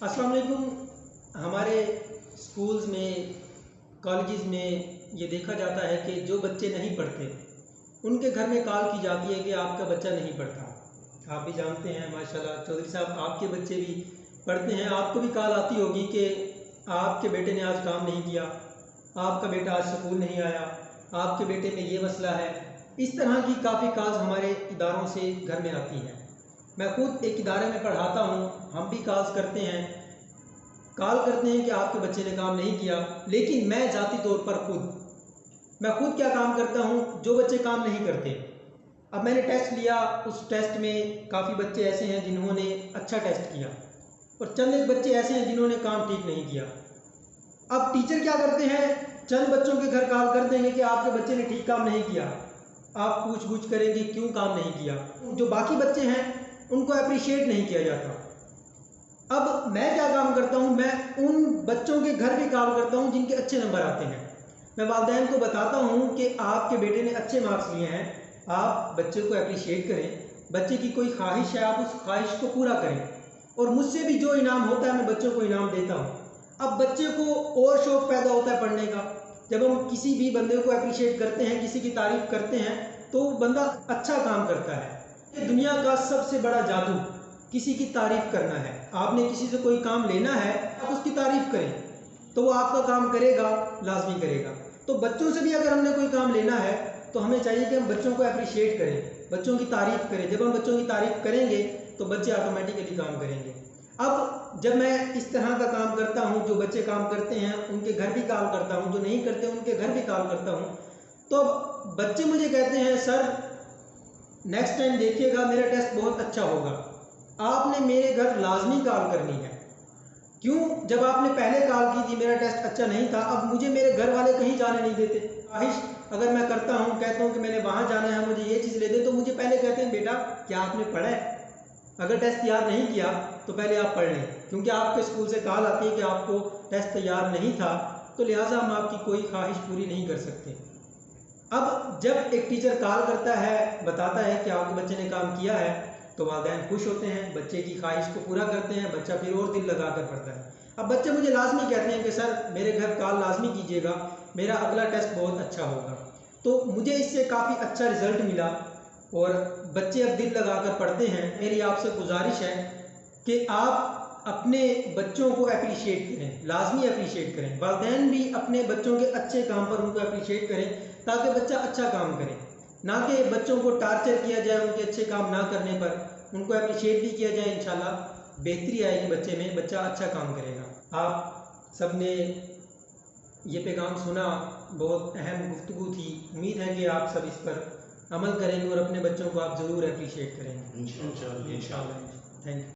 अस्सलाम वालेकुम। हमारे स्कूल्स में, कॉलेजेस में ये देखा जाता है कि जो बच्चे नहीं पढ़ते उनके घर में कॉल की जाती है कि आपका बच्चा नहीं पढ़ता। आप भी जानते हैं माशाल्लाह चौधरी साहब, आपके बच्चे भी पढ़ते हैं, आपको भी कॉल आती होगी कि आपके बेटे ने आज काम नहीं किया, आपका बेटा आज स्कूल नहीं आया, आपके बेटे में ये मसला है। इस तरह की काफ़ी कॉल्स हमारे इदारों से घर में आती हैं। मैं खुद एक इदारे में पढ़ाता हूँ, हम भी कॉल करते हैं कि आपके बच्चे ने काम नहीं किया। लेकिन मैं ज़ाती तौर पर मैं खुद क्या काम करता हूँ, जो बच्चे काम नहीं करते। अब मैंने टेस्ट लिया, उस टेस्ट में काफ़ी बच्चे ऐसे हैं जिन्होंने अच्छा टेस्ट किया और चंद एक बच्चे ऐसे हैं जिन्होंने काम ठीक नहीं किया। अब टीचर क्या करते हैं, चंद बच्चों के घर कॉल कर देंगे कि आपके बच्चे ने ठीक काम नहीं किया। आप पूछ करेंगे क्यों काम नहीं किया। जो बाकी बच्चे हैं उनको अप्रिशिएट नहीं किया जाता। अब मैं क्या काम करता हूँ, मैं उन बच्चों के घर भी कॉल करता हूँ जिनके अच्छे नंबर आते हैं। मैं वालिदैन को बताता हूँ कि आपके बेटे ने अच्छे मार्क्स लिए हैं, आप बच्चे को अप्रिशिएट करें। बच्चे की कोई ख्वाहिश है, आप उस ख्वाहिश को पूरा करें और मुझसे भी जो इनाम होता है मैं बच्चों को इनाम देता हूँ। अब बच्चे को और शौक़ पैदा होता है पढ़ने का। जब हम किसी भी बंदे को अप्रिशिएट करते हैं, किसी की तारीफ़ करते हैं, तो बंदा अच्छा काम करता है। दुनिया का सबसे बड़ा जादू किसी की तारीफ़ करना है। आपने किसी से कोई काम लेना है, आप उसकी तारीफ़ करें तो वो आपका काम करेगा, लाजमी करेगा। तो बच्चों से भी अगर हमने कोई काम लेना है तो हमें चाहिए कि हम बच्चों को अप्रिशिएट करें, बच्चों की तारीफ़ करें। जब हम बच्चों की तारीफ़ करेंगे तो बच्चे ऑटोमेटिकली काम करेंगे। अब जब मैं इस तरह का काम करता हूँ, जो बच्चे काम करते हैं उनके घर भी कॉल करता हूँ, जो नहीं करते उनके घर भी कॉल करता हूँ, तो अब बच्चे मुझे कहते हैं सर नेक्स्ट टाइम देखिएगा मेरा टेस्ट बहुत अच्छा होगा, आपने मेरे घर लाजमी कॉल करनी है। क्यों? जब आपने पहले कॉल की थी मेरा टेस्ट अच्छा नहीं था, अब मुझे मेरे घर वाले कहीं जाने नहीं देते। ख्वाहिश अगर मैं करता हूँ, कहता हूँ कि मैंने वहाँ जाना है, मुझे ये चीज़ ले दे, तो मुझे पहले कहते हैं बेटा क्या आपने पढ़ा है? अगर टेस्ट तैयार नहीं किया तो पहले आप पढ़ लें, क्योंकि आपके स्कूल से कॉल आती है कि आपको टेस्ट तैयार नहीं था, तो लिहाजा हम आपकी कोई ख्वाहिश पूरी नहीं कर सकते। अब जब एक टीचर कॉल करता है, बताता है कि आपके बच्चे ने काम किया है, तो वालिदैन खुश होते हैं, बच्चे की ख्वाहिश को पूरा करते हैं, बच्चा फिर और दिल लगा कर पढ़ता है। अब बच्चे मुझे लाजमी कहते हैं कि सर मेरे घर कॉल लाजमी कीजिएगा, मेरा अगला टेस्ट बहुत अच्छा होगा। तो मुझे इससे काफ़ी अच्छा रिज़ल्ट मिला और बच्चे अब दिल लगा कर पढ़ते हैं। मेरी आपसे गुजारिश है कि आप अपने बच्चों को अप्रिशिएट करें, लाजमी अप्रिशिएट करें। वालिदैन भी अपने बच्चों के अच्छे काम पर उनको अप्रिशिएट करें ताकि बच्चा अच्छा काम करे, ना कि बच्चों को टार्चर किया जाए उनके अच्छे काम ना करने पर। उनको अप्रिशिएट भी किया जाए, इंशाल्लाह बेहतरी आएगी बच्चे में, बच्चा अच्छा काम करेगा। आप सब ने ये पैगाम सुना, बहुत अहम गुफ्तगू थी। उम्मीद है कि आप सब इस पर अमल करेंगे और अपने बच्चों को आप ज़रूर अप्रिशिएट करेंगे इंशाल्लाह। Thank you.